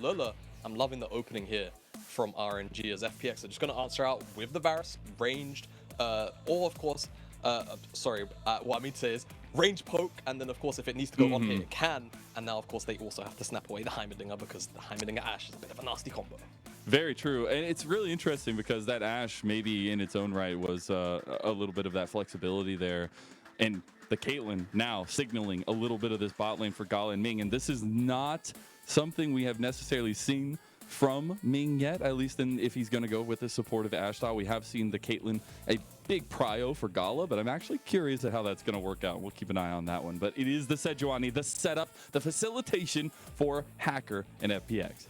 Lele, I'm loving the opening here from RNG as FPX are just going to answer out with the Varus, ranged, or of course, what I mean to say is range poke, and then of course if it needs to go on here, it can. And now of course they also have to snap away the Heimderdinger because the Heimderdinger Ashe is a bit of a nasty combo. Very true, and it's really interesting because that Ashe maybe in its own right was a little bit of that flexibility there, and the Caitlyn now signaling a little bit of this bot lane for Gala and Ming, and this is not something we have necessarily seen from Ming yet, at least if he's going to go with the supportive Ashe style. We have seen the Caitlyn a big prio for Gala, but I'm actually curious at how that's going to work out. We'll keep an eye on that one, but it is the Sejuani, the setup, the facilitation for Hacker and FPX.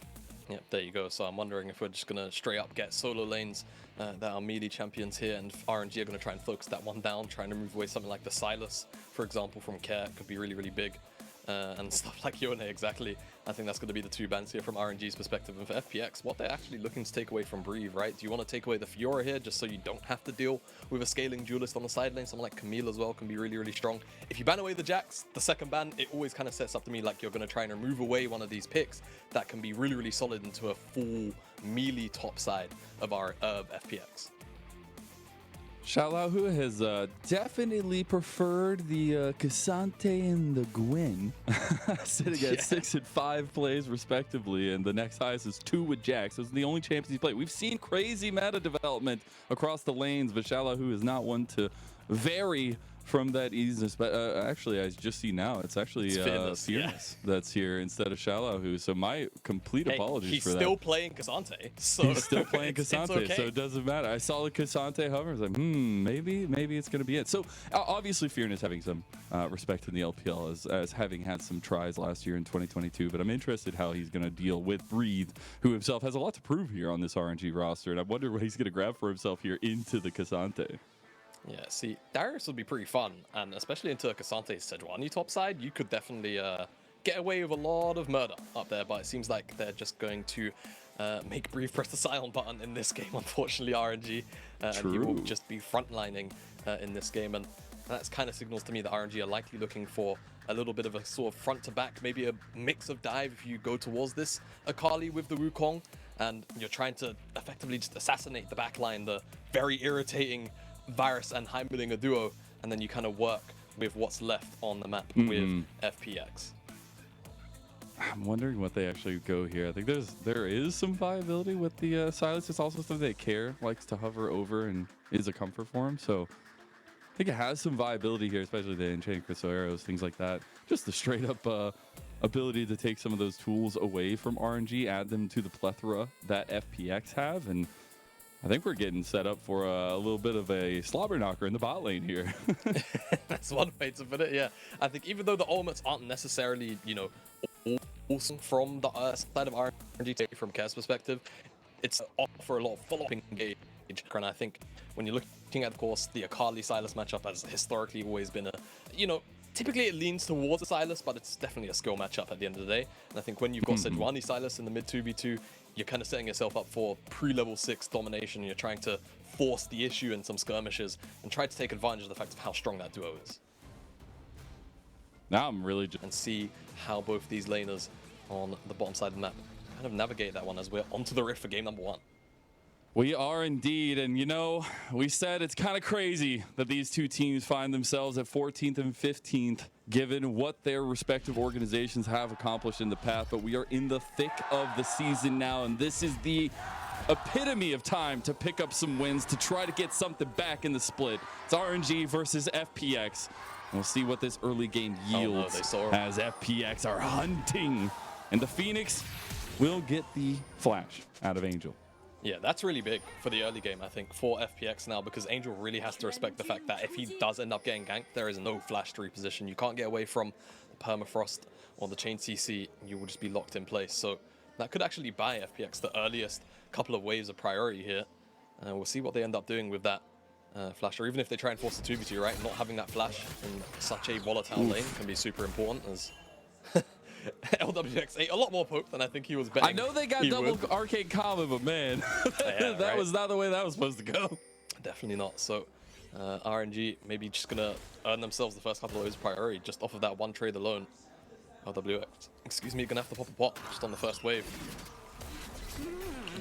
Yep, there you go. So I'm wondering if we're just going to straight up get solo lanes that are melee champions here, and RNG are going to try and focus that one down, trying to move away something like the Sylas, for example, from Care. Could be really, really big. And stuff like Yone, exactly. I think that's going to be the two bans here from RNG's perspective. And for FPX, what they're actually looking to take away from Breathe, right? Do you want to take away the Fiora here just so you don't have to deal with a scaling duelist on the side lane? Someone like Camille as well can be really, really strong. If you ban away the Jax, the second ban, it always kind of sets up to me like you're going to try and remove away one of these picks that can be really, really solid into a full melee top side of FPX. Xiaolahu has definitely preferred the Ksante and the Gwen, sitting at 6 and 5 plays respectively, and the next highest is 2 with Jax. Those are the only champions he's played. We've seen crazy meta development across the lanes, but Xiaolahu is not one to vary from that easiness. But actually, I just see now it's actually Fearness that's here instead of Xiaolahu. So my complete apologies for that. He's still playing Ksante. So he's still playing Ksante, okay. so it doesn't matter. I saw the Ksante hover. I was like, maybe it's going to be it. So obviously, Fearness having some respect in the LPL as having had some tries last year in 2022. But I'm interested how he's going to deal with Breathe, who himself has a lot to prove here on this RNG roster. And I wonder what he's going to grab for himself here into the Ksante. Yeah, see, Darius would be pretty fun, and especially into Ksante's Sejuani top side, you could definitely get away with a lot of murder up there, but it seems like they're just going to make Breathe press the silent button in this game, unfortunately, RNG, and he will just be frontlining in this game, and that's kind of signals to me that RNG are likely looking for a little bit of a sort of front to back, maybe a mix of dive if you go towards this Akali with the Wukong, and you're trying to effectively just assassinate the backline, the very irritating Varus and Heimderdinger duo, and then you kind of work with what's left on the map with FPX. I'm wondering what they actually go here. I think there is some viability with the Sylas. It's also something that Care likes to hover over and is a comfort for him. So I think it has some viability here, especially the Enchanted Crystal Arrows, things like that. Just the straight up ability to take some of those tools away from RNG, add them to the plethora that FPX have, and I think we're getting set up for a little bit of a slobber knocker in the bot lane here. That's one way to put it, yeah. I think even though the ultimates aren't necessarily, you know, awesome from the side of RNG, from Care's perspective, it's offer a lot of follow-up engage. And I think when you're looking at, of course, the Akali Sylas matchup has historically always been a, you know, typically it leans towards the Sylas, but it's definitely a skill matchup at the end of the day. And I think when you've got Sejuani Sylas in the mid 2v2, you're kind of setting yourself up for pre-level 6 domination. You're trying to force the issue in some skirmishes and try to take advantage of the fact of how strong that duo is. Now I'm really just... And see how both these laners on the bottom side of the map kind of navigate that one as we're onto the rift for game number 1. We are indeed, and you know, we said it's kind of crazy that these two teams find themselves at 14th and 15th, given what their respective organizations have accomplished in the past, but we are in the thick of the season now, and this is the epitome of time to pick up some wins, to try to get something back in the split. It's RNG versus FPX, and we'll see what this early game yields as FPX are hunting, and the Phoenix will get the flash out of Angel. Yeah, that's really big for the early game, I think, for FPX now, because Angel really has to respect the fact that if he does end up getting ganked, there is no flash to reposition. You can't get away from the permafrost or the chain CC. You will just be locked in place. So that could actually buy FPX the earliest couple of waves of priority here. We'll see what they end up doing with that flash, or even if they try and force the 2v2, right? Not having that flash in such a volatile lane can be super important, as Lwx ate a lot more poke than I think he was betting. I know they got double arcade common, but man, that was not the way that was supposed to go. Definitely not. So RNG maybe just gonna earn themselves the first couple of waves of priority just off of that one trade alone. LWX, excuse me, gonna have to pop a pot just on the first wave.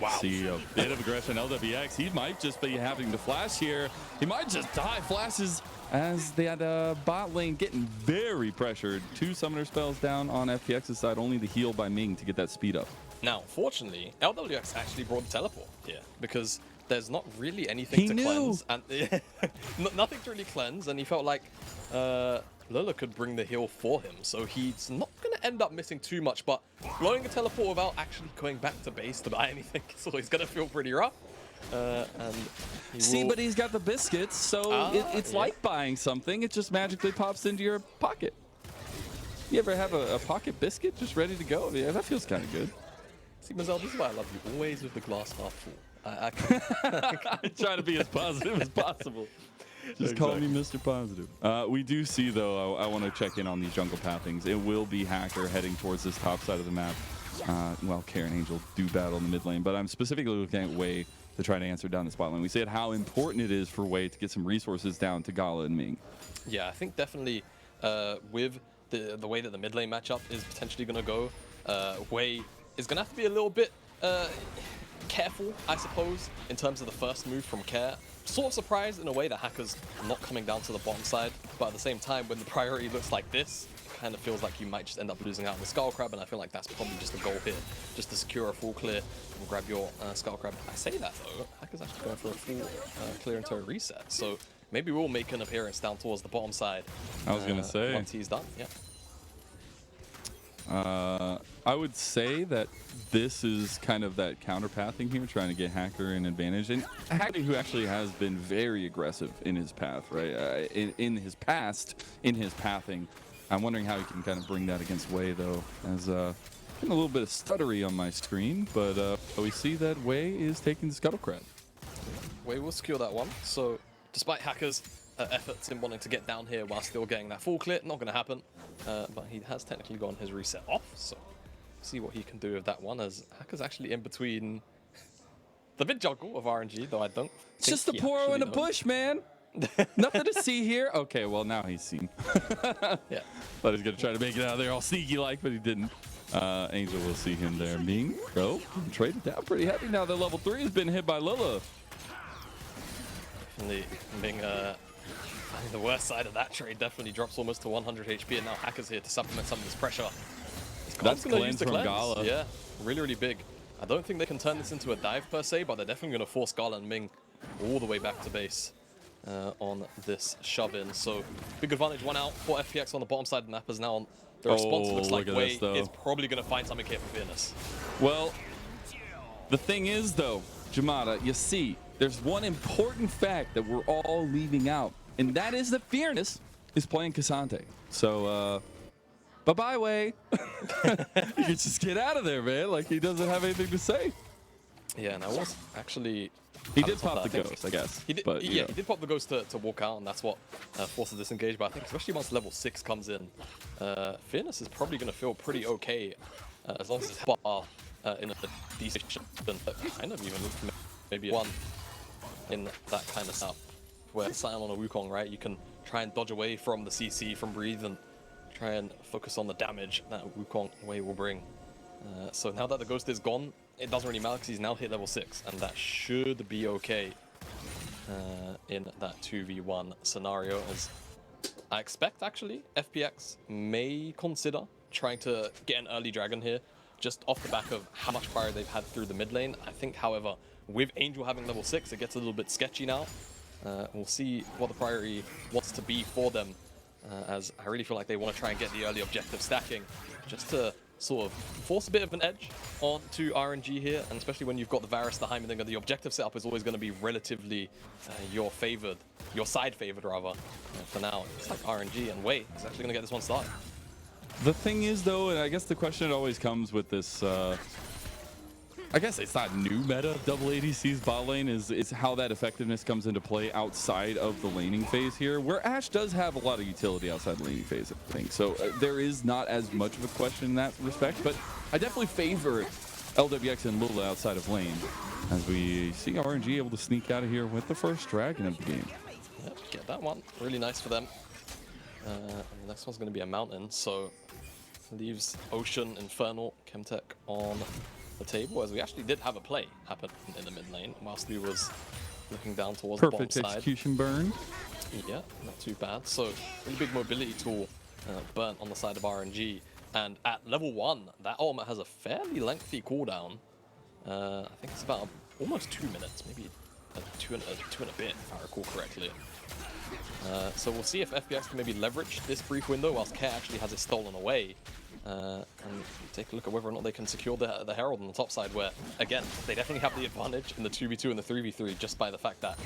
Wow. See a bit of aggression. LWX, he might just be having to flash here. He might just die. Flashes as they had bot lane getting very pressured. 2 summoner spells down on FPX's side, only the heal by Ming to get that speed up. Now, fortunately, LWX actually brought the teleport here because there's not really anything to cleanse. And nothing to really cleanse, and he felt like Lele could bring the heal for him, so he's not going to end up missing too much, but blowing a teleport without actually going back to base to buy anything, so he's going to feel pretty rough. See, but he's got the biscuits, so it's like buying something. It just magically pops into your pocket. You ever have a pocket biscuit just ready to go? Yeah, that feels kind of good. See, Mazel, this is why I love you. Always with the glass half full. I try to be as positive as possible. Just call me Mr. Positive. We do see, though, I want to check in on these jungle pathings. It will be Hacker heading towards this top side of the map. Well, Karen Angel do battle in the mid lane, but I'm specifically looking at Wei to try to answer down the spot lane. We said how important it is for Wei to get some resources down to Gala and Ming. Yeah, I think definitely with the way that the mid lane matchup is potentially going to go, Wei is going to have to be a little bit careful, I suppose, in terms of the first move from Care. Sort of surprised in a way that Hacker's not coming down to the bottom side, but at the same time, when the priority looks like this, it kind of feels like you might just end up losing out on the Skull Crab, and I feel like that's probably just the goal here, just to secure a full clear and grab your Skull Crab. I say that though, Hacker's actually going for a full clear into a reset, so maybe we'll make an appearance down towards the bottom side. I was gonna say once he's done, yeah. I would say that this is kind of that counter pathing here, trying to get Hacker an advantage. And Hacker, who actually has been very aggressive in his path, right? In his past, in his pathing. I'm wondering how he can kind of bring that against Wei, though, as getting a little bit of stuttery on my screen. But we see that Wei is taking the Scuttle Crab. Wei will secure that one. So despite Hacker's efforts in wanting to get down here while still getting that full clear, not going to happen. But he has technically gone his reset off, so see what he can do with that one, as Hacker's actually in between the mid jungle of RNG, though I don't It's just the Poro in the bush, man. Nothing to see here. Okay, well, now he's seen. Yeah. Thought he was going to try to make it out of there all sneaky-like, but he didn't. Angel will see him there. Ming, bro, traded down pretty heavy now that level 3 has been hit by Lele. Definitely, Ming, I think the worst side of that trade definitely drops almost to 100 HP, and now Hacker's here to supplement some of this pressure. That's cleanse from Gala. Yeah, really, really big. I don't think they can turn this into a dive per se, but they're definitely going to force Gala and Ming all the way back to base on this shove-in. So big advantage, one out for FPX on the bottom side of the map, as now the response looks like Wei is probably going to find something here for Fearness. Well, the thing is, though, Jamada, you see, there's one important fact that we're all leaving out, and that is that Fearness is playing Ksante. So, bye-bye, Wei. You can just get out of there, man. Like, he doesn't have anything to say. Yeah, and I was actually... He did pop the ghost, I guess. He did, but, yeah, he did pop the ghost to walk out, and that's what forced the disengage. But I think especially once level 6 comes in, Fearness is probably going to feel pretty okay as long as his bar in a decent kind of even maybe one in that kind of setup where Sion on a Wukong, right? You can try and dodge away from the CC, from breathe, and try and focus on the damage that Wukong Wei will bring. So now that the ghost is gone, it doesn't really matter because he's now hit level 6, and that should be okay in that 2v1 scenario. As I expect, actually, FPX may consider trying to get an early dragon here, just off the back of how much fire they've had through the mid lane. I think, however, with Angel having level 6, it gets a little bit sketchy now. We'll see what the priority wants to be for them, as I really feel like they want to try and get the early objective stacking, just to sort of force a bit of an edge onto RNG here, and especially when you've got the Varus, the Heimderdinger, the objective setup is always going to be relatively your side favored rather. For now, it's like RNG and Wei is actually going to get this one started. The thing is, though, and I guess the question always comes with this, I guess it's not new meta of double ADC's bot lane, is how that effectiveness comes into play outside of the laning phase here, where Ashe does have a lot of utility outside the laning phase, I think. So there is not as much of a question in that respect, but I definitely favor LWX and Lele outside of lane, as we see RNG able to sneak out of here with the first dragon of the game. Yep, get that one. Really nice for them. And the next one's going to be a mountain, so leaves Ocean, Infernal, Chemtech on the table, as we actually did have a play happen in the mid lane whilst Lou was looking down towards the bottom side. Perfect execution burn. Yeah, not too bad. So really big mobility tool burnt on the side of RNG. And at level 1, that ultimate has a fairly lengthy cooldown. I think it's about almost 2 minutes, maybe two and a bit, if I recall correctly. So we'll see if FPX can maybe leverage this brief window whilst Care actually has it stolen away. And take a look at whether or not they can secure the Herald on the top side, where, again, they definitely have the advantage in the 2v2 and the 3v3 just by the fact that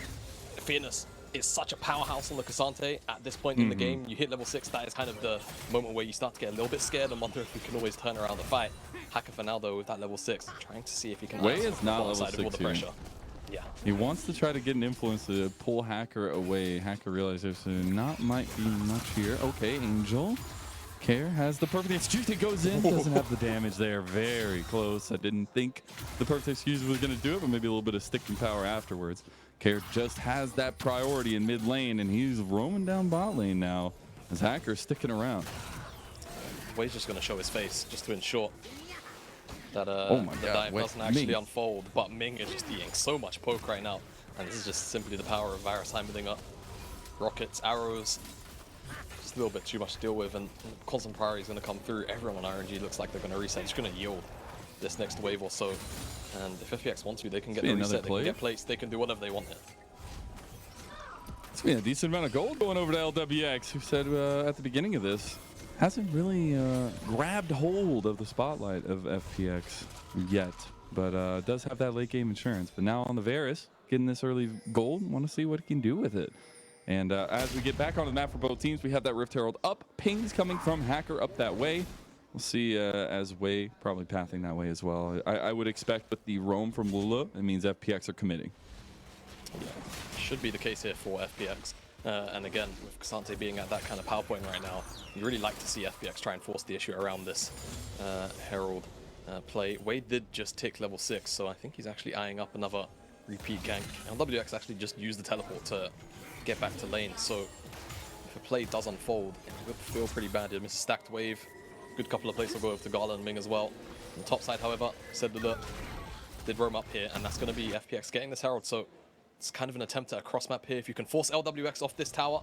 Fearness is such a powerhouse on the Ksante at this point in the game. You hit level 6, that is kind of the moment where you start to get a little bit scared and wonder if you can always turn around the fight. Hacker for now, though, with that level 6, trying to see if he can Way is not level 6 all the pressure. Yeah. He wants to try to get an influence to pull Hacker away. Hacker realizes there might be much here. Okay, Angel. Care has the perfect excuse. It goes in. Doesn't have the damage there. Very close. I didn't think the perfect excuse was going to do it, but maybe a little bit of sticking power afterwards. Care just has that priority in mid lane, and he's roaming down bot lane now as Hacker's sticking around. Way's just going to show his face just to ensure that oh my the God, dive doesn't actually Ming. unfold. But Ming is just eating so much poke right now, and this is just simply the power of Varus Heimderdinger. Rockets, arrows, just a little bit too much to deal with, and constant priority is going to come through. Everyone on RNG looks like they're going to reset. It's going to yield this next wave or so. And if FPX want to, they can get the reset, they can get plates, they can do whatever they want here. It's been a decent amount of gold going over to Lwx, who said at the beginning of this, hasn't really grabbed hold of the spotlight of FPX yet, but does have that late game insurance. But now on the Varus, getting this early gold, want to see what he can do with it. And as we get back on the map for both teams, we have that Rift Herald up. Pings coming from Hacker up that way. We'll see as Way probably pathing that way as well. I would expect with the roam from Lula, it means FPX are committing. Yeah, should be the case here for FPX. And again, with Ksante being at that kind of power point right now, you really like to see FPX try and force the issue around this Herald play. Wade did just tick level 6, so I think he's actually eyeing up another repeat gank. Lwx actually just used the teleport to get back to lane, so if a play does unfold, it would feel pretty bad. He missed a stacked wave. Good couple of plays will go over to Gala and Ming as well. On the top side, however, Sejuani did roam up here, and that's going to be FPX getting this Herald, so it's kind of an attempt at a cross map here. If you can force Lwx off this tower,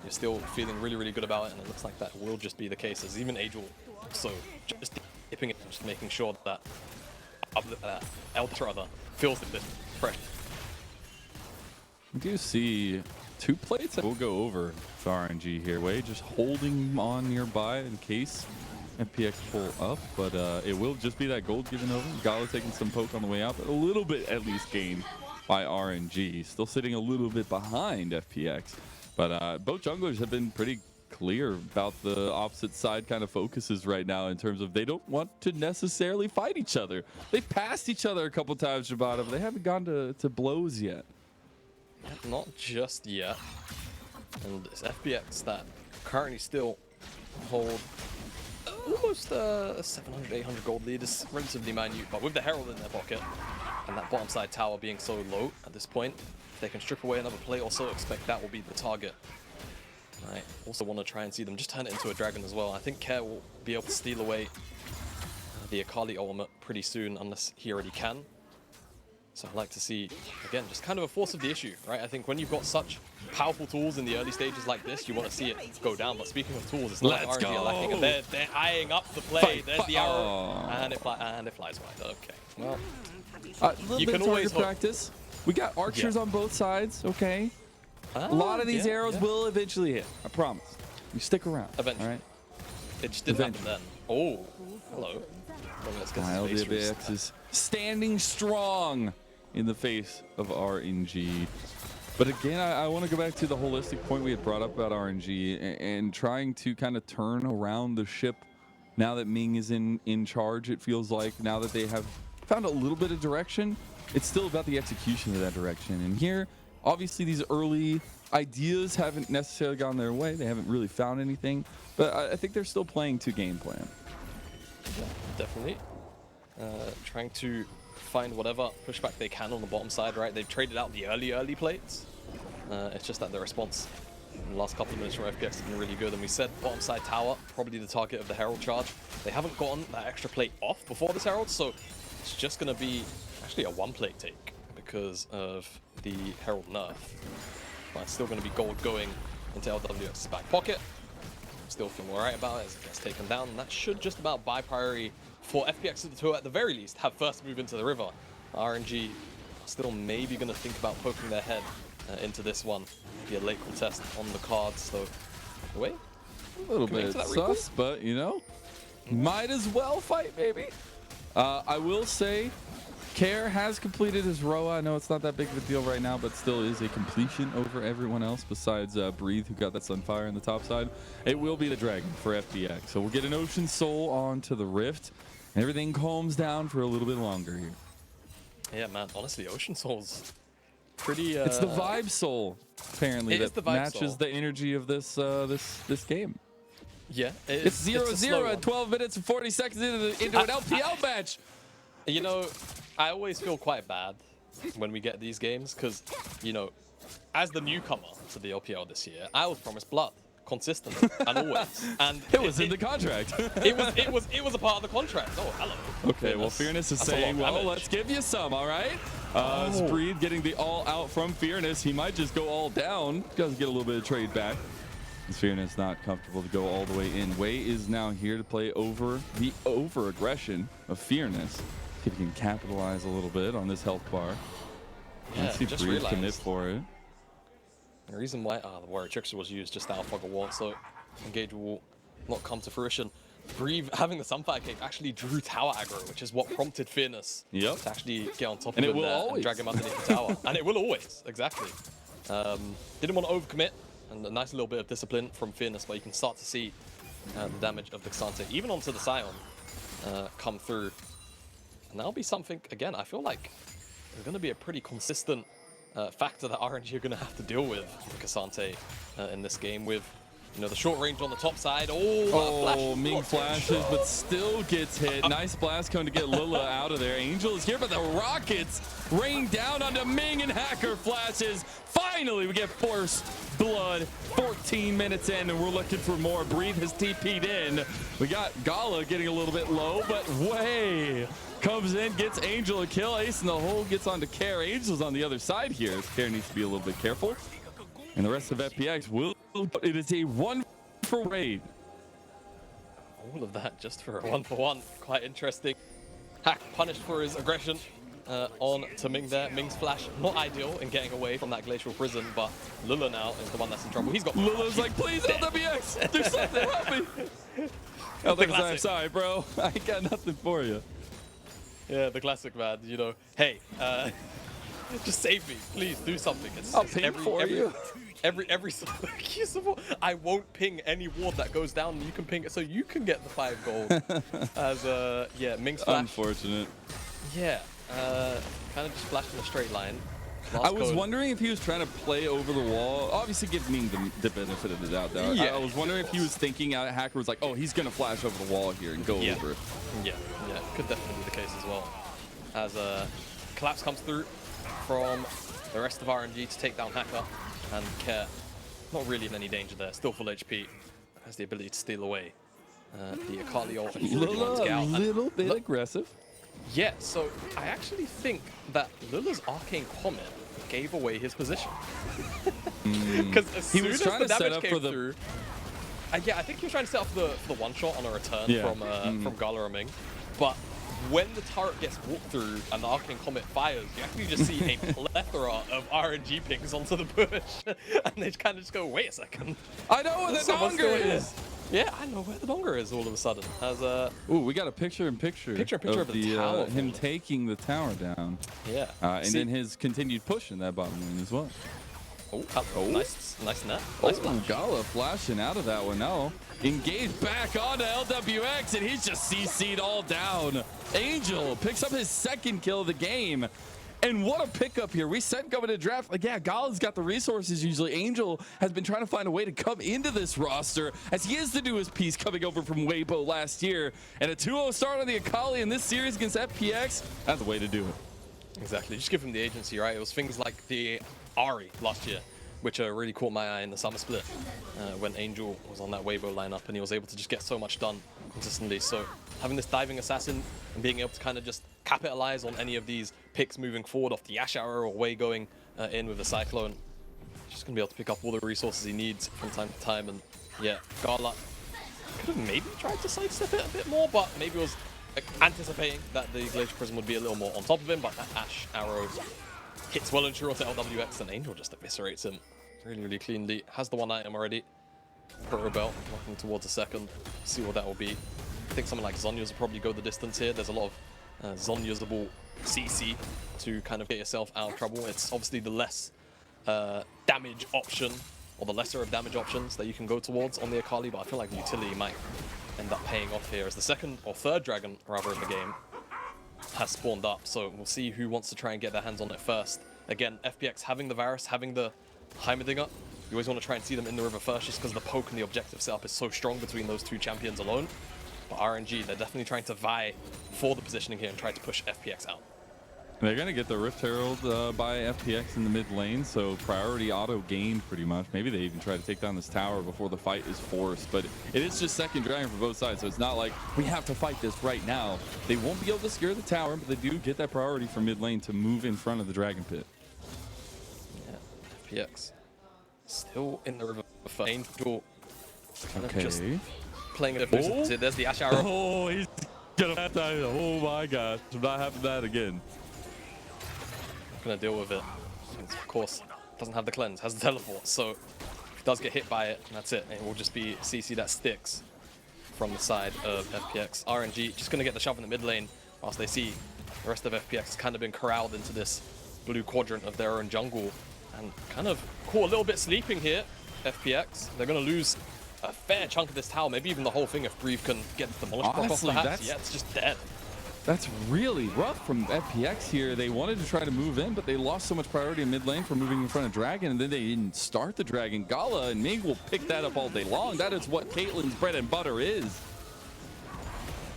you're still feeling really, really good about it, and it looks like that will just be the case, as even Angel, so just dipping it, just making sure that Elder feels the pressure. We do see 2 plates that will go over to RNG here. Way just holding on nearby in case FPX pull up, but it will just be that gold given over. Gala taking some poke on the way out, but a little bit at least gained by RNG. Still sitting a little bit behind FPX, but both junglers have been pretty clear about the opposite side kind of focuses right now in terms of they don't want to necessarily fight each other. They've passed each other a couple times, Jamada, but they haven't gone to blows yet. Not just yet. And it's FPX that currently still hold almost 700, 800 gold lead. Is relatively minute, but with the Herald in their pocket and that bottom side tower being so low at this point, if they can strip away another play or so, expect that will be the target. I also want to try and see them just turn it into a dragon as well. I think Care will be able to steal away the Akali ultimate pretty soon, unless he already can. So I'd like to see, again, just kind of a force of the issue, right? I think when you've got such powerful tools in the early stages like this, you want to see it go down. But speaking of tools, it's not like RNG are lacking, and they're eyeing up the play. There's the arrow, and it flies wide. Okay, well, you can always practice. We got archers on both sides, okay? A lot of these arrows will eventually hit, I promise. You stick around, eventually. all right? It just didn't happen then. Oh, hello. Lwx is standing strong in the face of RNG. But again, I want to go back to the holistic point we had brought up about RNG and trying to kind of turn around the ship now that Ming is in charge. It feels like now that they have found a little bit of direction, it's still about the execution of that direction. And here, obviously, these early ideas haven't necessarily gone their way. They haven't really found anything, but I think they're still playing to game plan. Yeah, definitely. Trying to find whatever pushback they can on the bottom side, right? They've traded out the early plates. It's just that the response The last couple of minutes from FPX have been really good, and we said bottom side tower, probably the target of the Herald charge. They haven't gotten that extra plate off before this Herald, so it's just going to be actually a one plate take because of the Herald nerf. But it's still going to be gold going into Lwx's back pocket. Still feeling alright about it as it gets taken down, and that should just about buy priority for FPX to at the very least have first move into the river. RNG still maybe going to think about poking their head into this one. Be a late contest on the cards, so wait. A little bit sus, but you know, might as well fight, maybe. I will say, Care has completed his Roa. I know it's not that big of a deal right now, but still is a completion over everyone else besides Breathe, who got that Sunfire on the top side. It will be the Dragon for FPX. So we'll get an Ocean Soul onto the Rift. Everything calms down for a little bit longer here. Yeah, man. Honestly, Ocean Soul's pretty. It's the vibe soul, apparently, that matches the energy of this this game. Yeah, it's 0-0 at 12 minutes and 40 seconds into an LPL match. You know, I always feel quite bad when we get these games because, you know, as the newcomer to the LPL this year, I was promised blood consistently and always. And it was in the contract. it was a part of the contract. Oh, hello. Okay, Fearness. Well, Fearness is saying, well, let's give you some, all right? Breathe getting the all out from Fearness. He might just go all down. Does get a little bit of trade back. Fearness not comfortable to go all the way in. Wei is now here to play over the over-aggression of Fearness. If he can capitalize a little bit on this health bar. Yeah, see just Breathe commit for it. The reason why the Warrior Trickster was used just out of Fog of War, so engage will not come to fruition. Breathe having the Sunfire Cake actually drew tower aggro, which is what prompted Fearness to actually get on top of him there and drag him underneath the tower. And it will always, exactly. Didn't want to overcommit, and a nice little bit of discipline from Fearness, but you can start to see the damage of the Ksante, even onto the Sion, come through. And that'll be something, again, I feel like there's going to be a pretty consistent factor that RNG are going to have to deal with Ksante in this game with, you know, the short range on the top side. Ming flashes, but still gets hit. Nice blast cone to get Lele out of there. Angel is here, but the rockets rain down onto Ming and Hacker flashes. Finally, we get first blood 14 minutes in, and we're looking for more. Breathe has TP'd in. We got Gala getting a little bit low, but Wei comes in, gets Angel a kill. Ace in the hole gets onto Care. Angel's on the other side here. Care needs to be a little bit careful. And the rest of FPX will. It is a 1 for Wade. All of that just for a 1-for-1. Quite interesting. Hack punished for his aggression on to Ming there. Ming's flash not ideal in getting away from that glacial prison, but Lele now is the one that's in trouble. He's got. Lele's like, please, LWX, do something, help me. I'm sorry, bro. I ain't got nothing for you. Yeah, the classic, man. You know, hey, just save me, please. Do something. I'll ping for you. Every support. I won't ping any ward that goes down. You can ping it, so you can get the 5 gold. As yeah, Ming's flash. Unfortunate. Yeah, kind of just flashed in a straight line. I was wondering if he was trying to play over the wall. Obviously, give Ming the benefit of the doubt, though. Yeah. I was wondering if he was thinking Hacker was like, oh, he's going to flash over the wall here and go over it. Yeah, could definitely be the case as well. As collapse comes through from the rest of RNG to take down Hacker, and Care not really in any danger there. Still full HP. Has the ability to steal away the Akali ult. A little bit aggressive. Yeah, so I actually think that Lele's Arcane Comet gave away his position. Because as soon as the damage came through, yeah, I think he was trying to set up for the one-shot on a return from Gala or Ming. But when the turret gets walked through and the Arcane Comet fires, you actually just see a plethora of RNG pings onto the bush. And they kind of just go, wait a second. I know where the Donger is. Yeah, I know where the Donger is all of a sudden. As ooh, we got a picture-in-picture of the tower. Him taking the tower down. Yeah. And then his continued push in that bottom lane as well. Nice net. Nice Gala flashing out of that one now. Engaged back onto Lwx, and he's just CC'd all down. Angel picks up his 2nd kill of the game. And what a pickup here. We said going to draft, like, yeah, Gala's got the resources usually. Angel has been trying to find a way to come into this roster as he is the newest piece coming over from Weibo last year. And a 2-0 start on the Akali in this series against FPX, that's the way to do it. Exactly. Just give him the agency, right? It was things like the Ari last year which really caught my eye in the summer split when Angel was on that Weibo lineup and he was able to just get so much done consistently. So having this diving assassin and being able to kind of just capitalize on any of these picks moving forward off the Ashe arrow or Wei going in with the Cyclone, just gonna be able to pick up all the resources he needs from time to time. And yeah, Gala could have maybe tried to sidestep it a bit more, but maybe was anticipating that the Glacier Prism would be a little more on top of him. But that Ashe arrow hits well and true onto Lwx, and Angel just eviscerates him really, really cleanly. Has the one item already. Proto Belt walking towards a second. See what that will be. I think someone like Zhonya's will probably go the distance here. There's a lot of Zhonya'sable CC to kind of get yourself out of trouble. It's obviously the less damage option, or the lesser of damage options that you can go towards on the Akali, but I feel like the utility might end up paying off here as the second or third dragon, rather, of the game has spawned up. So we'll see who wants to try and get their hands on it first. Again, FPX having the Varus, having the Heimderdinger, you always want to try and see them in the river first just because the poke and the objective setup is so strong between those two champions alone. But RNG, they're definitely trying to vie for the positioning here and try to push FPX out. They're going to get the Rift Herald by FPX in the mid lane, so priority auto gained pretty much. Maybe they even try to take down this tower before the fight is forced, but it is just second dragon for both sides, so it's not like we have to fight this right now. They won't be able to secure the tower, but they do get that priority from mid lane to move in front of the dragon pit. Yeah, FPX still in the river for Angel. Okay. Just playing a different. There's the Ashe arrow. Oh, he's gonna have to. Oh my gosh, I'm not having that again. Gonna deal with it. And of course, doesn't have the cleanse, has the teleport, so if he does get hit by it, that's it. It will just be CC that sticks from the side of FPX. RNG just gonna get the shove in the mid lane, whilst they see the rest of FPX has kind of been corralled into this blue quadrant of their own jungle, and kind of caught a little bit sleeping here. FPX, they're gonna lose a fair chunk of this tower, maybe even the whole thing if Breathe can get the demolished proc off the hatch. Yeah, it's just dead. That's really rough from FPX here. They wanted to try to move in, but they lost so much priority in mid lane for moving in front of Dragon, and then they didn't start the Dragon. Gala and Ming will pick that up all day long. That is what Caitlyn's bread and butter is.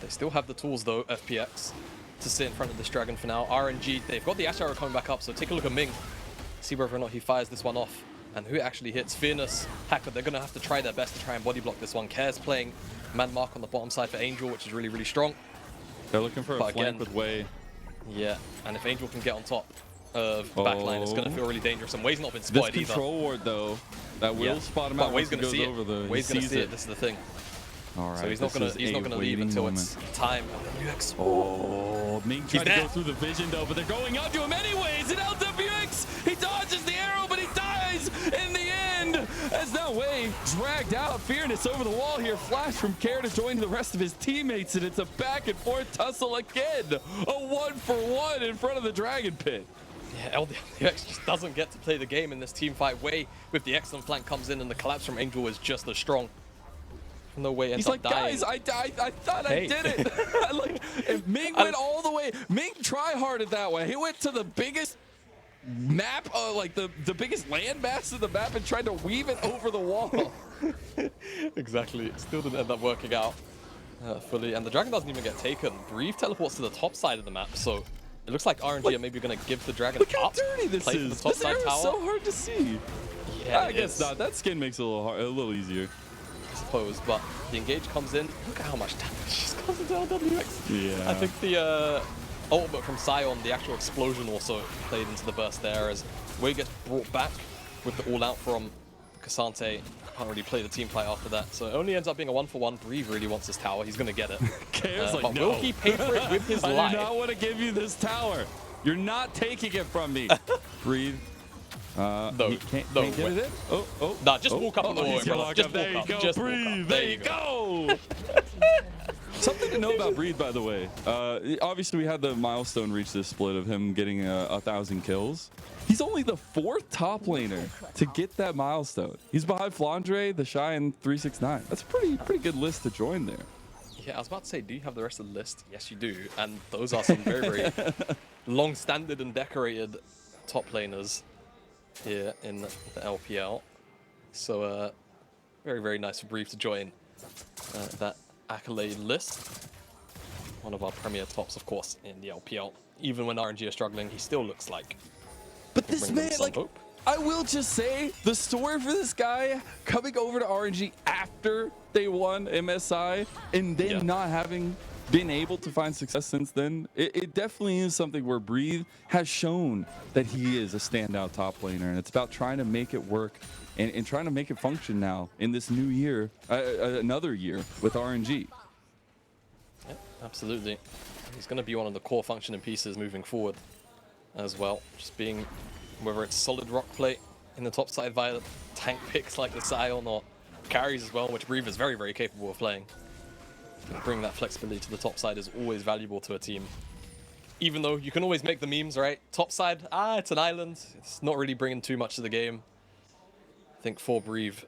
They still have the tools, though, FPX, to sit in front of this Dragon for now. RNG, they've got the Ashe arrow coming back up, so take a look at Ming. See whether or not he fires this one off, and who it actually hits. Fearness, Hacker, they're going to have to try their best to try and body block this one. Care's playing man mark on the bottom side for Angel, which is really, really strong. They're looking for a flank with Wei. Yeah, and if Angel can get on top of backline, it's going to feel really dangerous. And Wei's not been spotted either. This control ward, though, that will spot him out. Wei's going to see it. Wei's going to see it. This is the thing. All right. So he's not going to leave until it's time. Lwx. Oh, Ming tried to go through the vision, though, but they're going onto him anyways. And Lwx, he dodges the arrow, but he dies in the end. As now Wei dragged out. Fearness over the wall here. Flash from Care to join the rest of his teammates, and it's a back and forth tussle again. A 1-for-1 in front of the Dragon Pit. Yeah, Lwx just doesn't get to play the game in this team fight. Wei with the excellent flank comes in, and the collapse from Angel is just as strong. No way. He's like, dying. guys, I thought I did it. Like, if Ming went all the way, Ming try-harded that way. He went to the biggest map, like the biggest land mass of the map, and tried to weave it over the wall. Exactly. Still didn't end up working out fully. And the dragon doesn't even get taken. Breathe teleports to the top side of the map, so it looks like RNG are maybe going to give the dragon look how dirty this is. Top this side arrow tower. Is so hard to see. Yeah, I guess not. That skin makes it a little easier. Suppose, but the engage comes in. Look at how much damage just goes into Lwx. Yeah. I think the ultimate from Sion, the actual explosion, also played into the burst there as Wei gets brought back with the all out from Ksante. Can't really play the team fight after that, so it only ends up being a 1-for-1. Breathe really wants this tower. He's going to get it. Care's like, but no. will he pay for it with his life? I do not want to give you this tower. You're not taking it from me. Breathe. No, can't get it in? Oh. Nah, just walk up on the wall, brother. Just there walk you up. go. Just Breathe. walk up. There you go. Something to know about Breathe, by the way. Obviously, we had the milestone reach this split of him getting 1,000 kills. He's only the 4th top laner to get that milestone. He's behind Flandre, the Shy, and 369. That's a pretty good list to join there. Yeah, I was about to say, do you have the rest of the list? Yes, you do. And those are some very, very long-standed and decorated top laners here in the LPL. So very, very nice for Brief to join that accolade list. One of our premier tops, of course, in the LPL. Even when RNG are struggling, he still looks like. But this man, like, hope. I will just say the story for this guy coming over to RNG after they won MSI and then not having been able to find success since then, it definitely is something where Breathe has shown that he is a standout top laner, and it's about trying to make it work and trying to make it function now in this new year, another year with RNG. Yeah, absolutely. He's going to be one of the core functioning pieces moving forward as well. Just being, whether it's solid rock play in the top side via tank picks like the Sion or carries as well, which Breathe is very, very capable of playing. Bringing that flexibility to the top side is always valuable to a team. Even though you can always make the memes, right? Top side, it's an island. It's not really bringing too much to the game. I think for Breathe,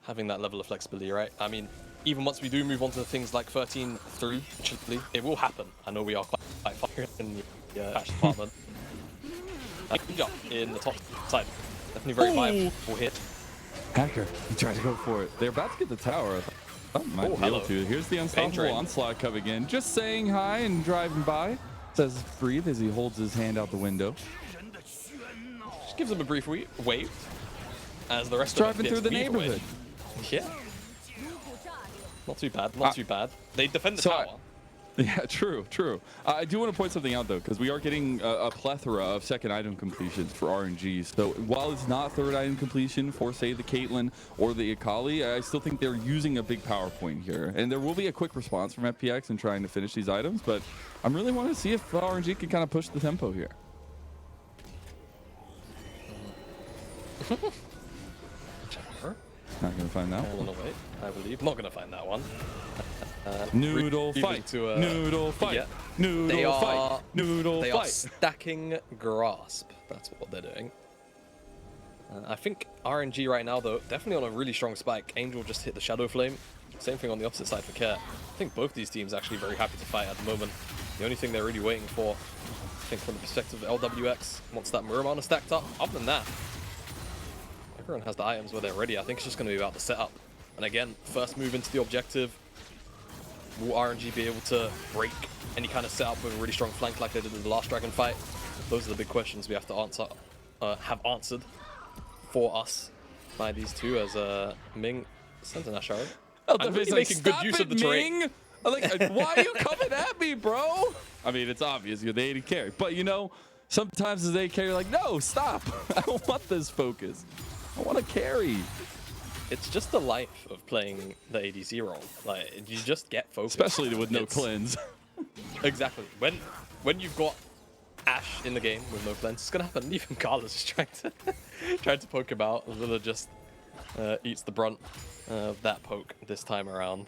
having that level of flexibility, right? I mean, even once we do move on to things like 13-3, actually, it will happen. I know we are quite far in the Ashe department. Good job in the top side. Definitely very viable hit. Hacker, he tried to go for it. They're about to get the tower. Might be able to. Here's the unstoppable onslaught coming in. Just saying hi and driving by. Says Breathe as he holds his hand out the window. Just gives him a brief wave as the rest driving of through the neighborhood. Yeah. Not too bad. Not too bad. They defend the tower. Yeah, true. I do want to point something out, though, because we are getting a plethora of second item completions for RNG. So while it's not third item completion for, say, the Caitlyn or the Akali, I still think they're using a big power point here. And there will be a quick response from FPX in trying to finish these items, but I'm really wanting to see if RNG can kind of push the tempo here. Not going to find that one. Wait, I believe. Not going to find that one. Noodle fight. Noodle fight. Yeah. Noodle fight. Noodle fight. They are stacking grasp. That's what they're doing. I think RNG right now, though, definitely on a really strong spike. Angel just hit the Shadow Flame. Same thing on the opposite side for Care. I think both these teams are actually very happy to fight at the moment. The only thing they're really waiting for, I think from the perspective of Lwx, once that Muramana stacked up, other than that, everyone has the items where they're ready. I think it's just going to be about the setup. And again, first move into the objective. Will RNG be able to break any kind of setup with a really strong flank like they did in the last Dragon fight? Those are the big questions we have to answer, have answered for us by these two, as Ming sent an Ashe. I'm really making good use of the terrain. Like, why are you coming at me, bro? I mean, it's obvious you're the AD carry, but you know, sometimes as AD carry, you're like, no, stop. I don't want this focus. I want to carry. It's just the life of playing the ADC role. Like, you just get focused. Especially with no cleanse. Exactly. When you've got Ashe in the game with no cleanse, it's gonna happen. Even Gala's just trying to poke him out. Lele just eats the brunt of that poke this time around.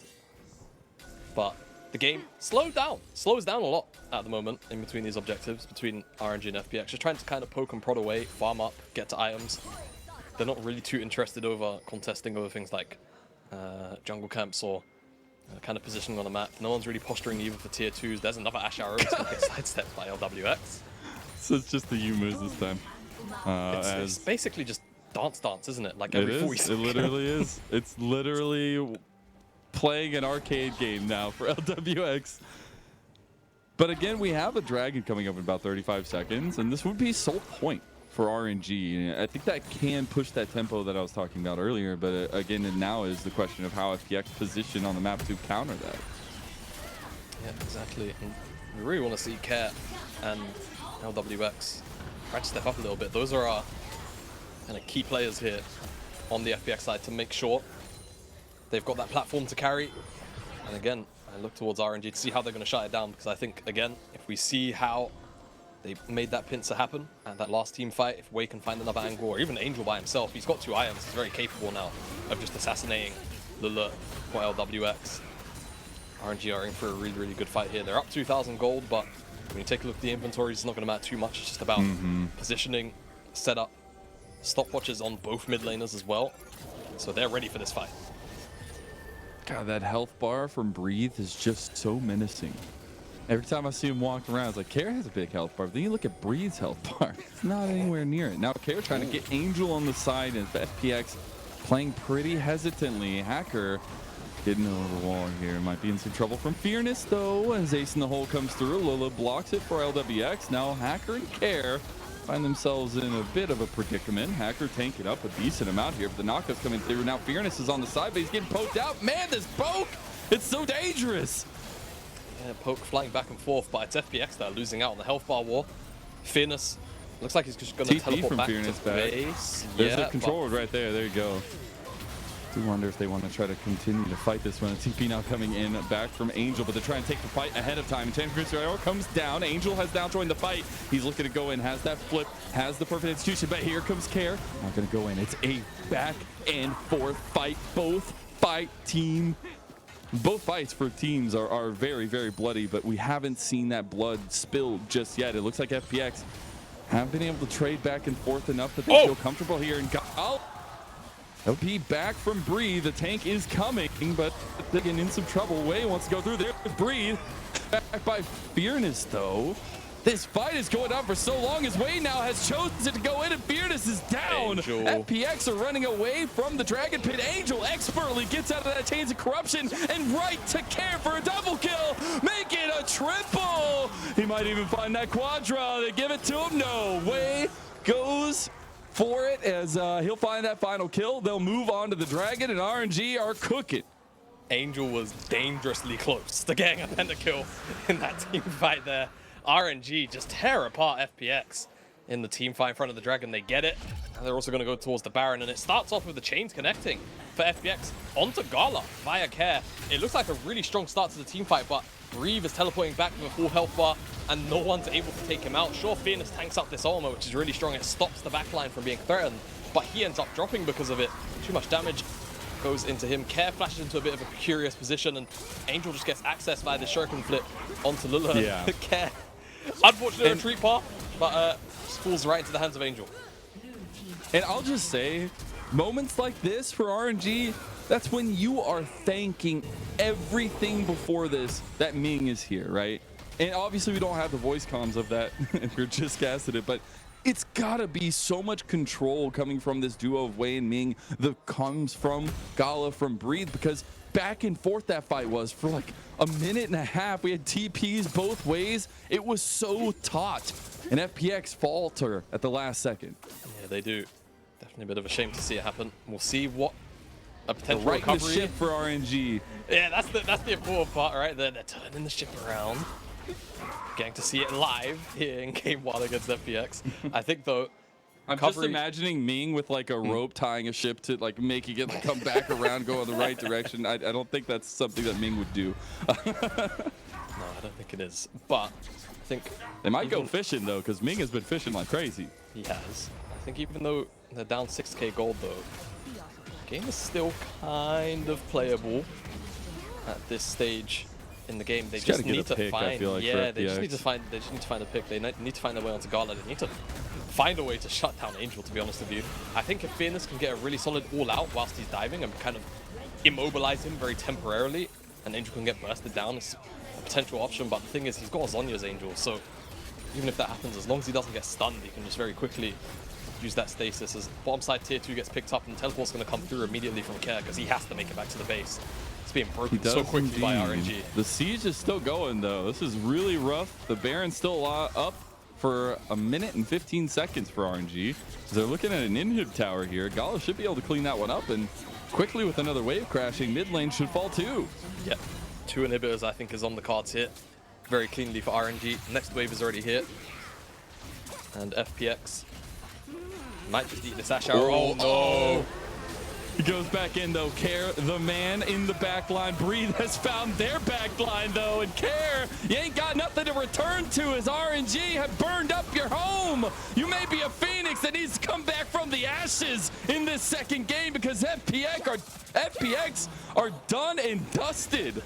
But the game slows down a lot at the moment in between these objectives, between RNG and FPX. Just trying to kind of poke and prod away, farm up, get to items. They're not really too interested over contesting over things like jungle camps or kind of positioning on the map. No one's really posturing even for tier 2s. There's another Ashe arrow that's going to get sidestepped by Lwx. So it's just the U-moves this time. It's basically just dance, isn't it? Like every 40 seconds. It literally is. It's literally playing an arcade game now for Lwx. But again, we have a dragon coming up in about 35 seconds, and this would be sole point for RNG. I think that can push that tempo that I was talking about earlier, but again, now is the question of how FPX position on the map to counter that. Yeah, exactly. And we really want to see Care and Lwx try to step up a little bit. Those are our kind of key players here on the FPX side to make sure they've got that platform to carry. And again, I look towards RNG to see how they're going to shut it down, because I think, again, if we see how they made that pincer happen at that last team fight, if Wei can find another angle, or even Angel by himself, he's got 2 items, he's very capable now of just assassinating Lele for Lwx. RNG are in for a really, really good fight here. They're up 2,000 gold, but when you take a look at the inventory, it's not going to matter too much. It's just about positioning, setup, stopwatches on both mid laners as well. So they're ready for this fight. God, that health bar from Breathe is just so menacing. Every time I see him walk around, it's like, Care has a big health bar, but then you look at Breeze's health bar, it's not anywhere near it. Now Care trying to get Angel on the side, and FPX playing pretty hesitantly. Hacker getting over the wall here. Might be in some trouble from Fearness, though, as Ace in the hole comes through. Lele blocks it for Lwx. Now Hacker and Care find themselves in a bit of a predicament. Hacker tanking up a decent amount here, but the knockouts coming through. Now Fearness is on the side, but he's getting poked out. Man, this poke! It's so dangerous! Yeah, poke flying back and forth, but it's FPX that are losing out on the health bar war. Fearness looks like he's just going to teleport from back Fearness to back. base. There's a control ward right there. There you go. I do wonder if they want to try to continue to fight this one. A TP now coming in back from Angel, but they're trying to take the fight ahead of time. Tangyuan comes down. Angel has now joined the fight. He's looking to go in, has that flip, has the perfect execution, but here comes Care. Not going to go in. It's a back and forth fight. Both fights for teams are very, very bloody, but we haven't seen that blood spilled just yet. It looks like FPX have been able to trade back and forth enough that they feel comfortable here. And Gala, they'll be back from Breathe. The tank is coming, but they're getting in some trouble. Way wants to go through there. Breathe. Back by Fearness, though. This fight is going on for so long as Way now has chosen to go in, and Fearness is down. Angel. FPX are running away from the Dragon Pit. Angel expertly gets out of that Chains of Corruption and right to Care for a double kill. Make it a triple. He might even find that Quadra. They give it to him. No. Way goes for it as he'll find that final kill. They'll move on to the Dragon, and RNG are cooking. Angel was dangerously close to getting a pentakill in that team fight there. RNG just tear apart FPX in the team fight in front of the Dragon. They get it, and they're also going to go towards the Baron, and it starts off with the chains connecting for FPX onto Gala via Care. It looks like a really strong start to the team fight, but Breathe is teleporting back with a full health bar, and no one's able to take him out. Sure, Fearness tanks up this armor, which is really strong. It stops the backline from being threatened, but he ends up dropping because of it. Too much damage goes into him. Care flashes into a bit of a precarious position, and Angel just gets access via the shuriken flip onto Lele. Yeah. Care. Unfortunate retreat path, but just falls right into the hands of Angel. And I'll just say, moments like this for RNG, that's when you are thanking everything before this that Ming is here, right? And obviously we don't have the voice comms of that if you're just casted it, but it's gotta be so much control coming from this duo of Wei and Ming that comes from Gala, from Breathe, because back and forth that fight was for like a minute and a half. We had TPs both ways. It was so taut. And FPX falter at the last second. Yeah, they do. Definitely a bit of a shame to see it happen. We'll see what a potential Right recovery. in the ship for RNG. Yeah, that's the important part, right? They're turning the ship around. Getting to see it live here in Game 1 against FPX. I think though, I'm just imagining Ming with like a rope tying a ship to like making it come back around, go in the right direction. I don't think that's something that Ming would do. No, I don't think it is. But I think they might go fishing though, because Ming has been fishing like crazy. He has. I think even though they're down 6k gold though, the game is still kind of playable at this stage in the game. They just need to find. Yeah, they just need to find. They just need to find a pick. They need to find their way onto Gala. They need to find a way to shut down Angel, to be honest with you. I think if Fearness can get a really solid all-out whilst he's diving and kind of immobilize him very temporarily, and Angel can get bursted down, it's a potential option. But the thing is, he's got Azonya's Angel, so even if that happens, as long as he doesn't get stunned, he can just very quickly use that stasis. As bottom side tier 2 gets picked up, and teleport's going to come through immediately from Care because he has to make it back to the base. It's being broken so quickly by RNG. The siege is still going though. This is really rough. The Baron's still up for a minute and 15 seconds for RNG. They're looking at an inhib tower here. Gala should be able to clean that one up, and quickly with another wave crashing, mid lane should fall too. Yep, 2 inhibitors I think is on the cards here. Very cleanly for RNG. Next wave is already here. And FPX might just eat this Ashe arrow. Oh no! He goes back in though. Care, the man in the back line. Breathe has found their back line though. And Care, you ain't got nothing to return to as RNG have burned up your home. You may be a Phoenix that needs to come back from the ashes in this second game, because FPX are done and dusted.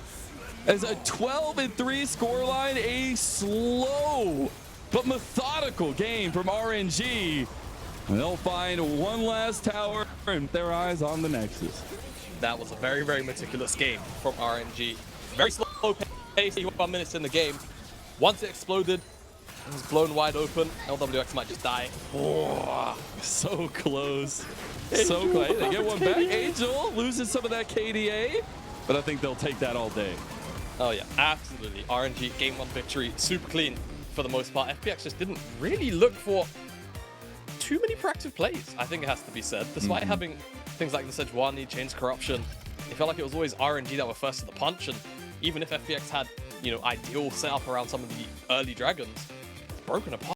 As a 12-3 scoreline, a slow but methodical game from RNG. And they'll find one last tower and their eyes on the Nexus. That was a very, very meticulous game from RNG. Very slow pace, 1 minutes in the game. Once it exploded, it was blown wide open. Lwx might just die. Oh, so close. So close. They get one back. Angel loses some of that KDA, but I think they'll take that all day. Oh yeah, absolutely. RNG game 1 victory, super clean for the most part. FPX just didn't really look for too many proactive plays, I think it has to be said. Despite having things like the Sejuani, Chains Corruption, it felt like it was always RNG that were first to the punch, and even if FPX had, you know, ideal setup around some of the early dragons, it's broken apart.